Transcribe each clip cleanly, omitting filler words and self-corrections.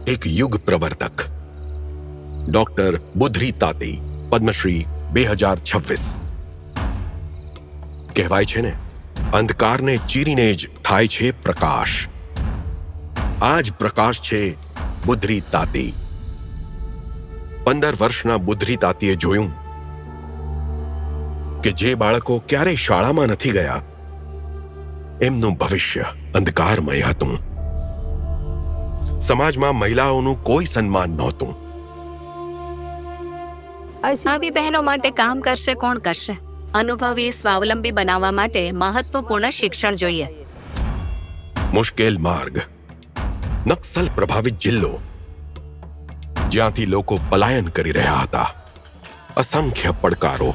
એક યુગ પ્રવર્તક ડોક્ટર બુધ્રી તાતી, પદ્મશ્રી 2026. કહેવાય છે ને, અંધકારને ચીરીને જ થાય છે પ્રકાશ. આ જ પ્રકાશ છે બુધ્રી તાતી. 15 વર્ષના બુધ્રી તાતીએ જોયું કે જે બાળકો ક્યારેય શાળામાં નથી ગયા, એમનું ભવિષ્ય અંધકારમય હતું. સમાજમાં મહિલાઓનું કોઈ સન્માન નહોતું. આવી બહેનો માટે કામ કરશે કોણ કરશે? અનુભવી સ્વાવલંબી બનાવવા માટે મહત્વપૂર્ણ શિક્ષણ જોઈએ. મુશ્કેલ માર્ગ, નક્સલ પ્રભાવિત જિલ્લો, જ્યાંથી લોકો પલાયન કરી રહ્યા હતા. અસંખ્ય પડકારો.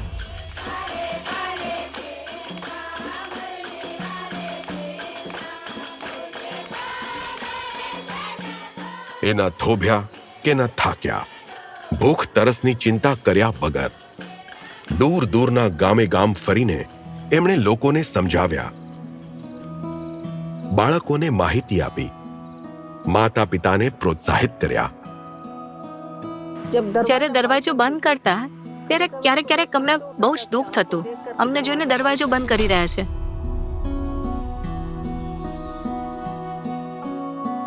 એ ન થોભ્યા કે ન થાક્યા. ભૂખ તરસની ચિંતા કર્યા વગર દૂર દૂરના ગામે ગામ ફરીને એમણે લોકોને સમજાવ્યા, બાળકોને માહિતી આપી, માતા પિતાને પ્રોત્સાહિત કર્યા. જ્યારે દરવાજો બંધ કરતા ત્યારે ક્યારેક ક્યારેક અમને બહુ જ દુઃખ થતું. અમને જોઈને દરવાજો બંધ કરી રહ્યા છે.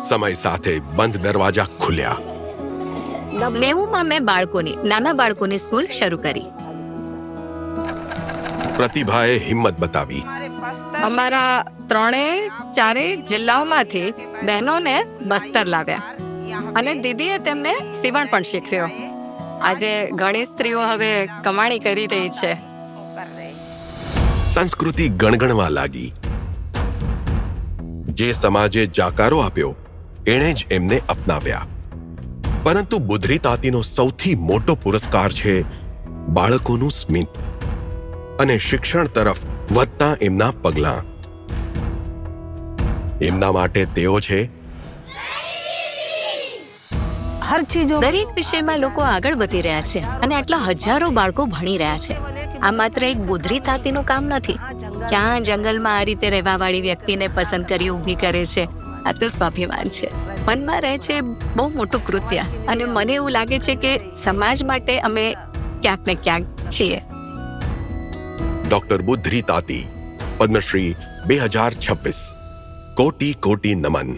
સમય સાથે બંધ દરવાજા ખુલ્યા. 90માં મેં નાના બાળકોની સ્કૂલ શરૂ કરી. પ્રતિભાએ હિંમત બતાવી. અમારા 3-4 જિલ્લાઓમાંથી બહેનોને બસ્તર લાવ્યા અને દીદીએ તેમને સીવણ પણ શીખવ્યો. આજે ઘણી સ્ત્રીઓ હવે કમાણી કરી રહી છે. સંસ્કૃતિ ગણગણવા લાગી. જે સમાજે જાકારો આપ્યો એણે જ એમને અપનાવ્યા. પરંતુ બુધ્રી તાતીનો સૌથી મોટો પુરસ્કાર છે બાળકોનું સ્મિત અને શિક્ષણ તરફ વધતા એમના પગલાં. એમના માટે તેઓ છે દરેક વિષયમાં લોકો આગળ વધી રહ્યા છે અને આટલા હજારો બાળકો ભણી રહ્યા છે. આ માત્ર એક બુધ્રી તાતીનું કામ નથી. ક્યાં જંગલમાં આ રીતે રહેવાવાળી વ્યક્તિને પસંદ કરી ઊભી કરે છે. આ તો સ્વાભિમાન છે. મનમાં રહે છે બહુ મોટું કૃત્ય, અને મને એવું લાગે છે કે સમાજ માટે અમે ક્યાંક ને ક્યાંક છીએ. ડોક્ટર બુધ્રી તાતી, પદ્મશ્રી 2026. કોટી કોટી નમન.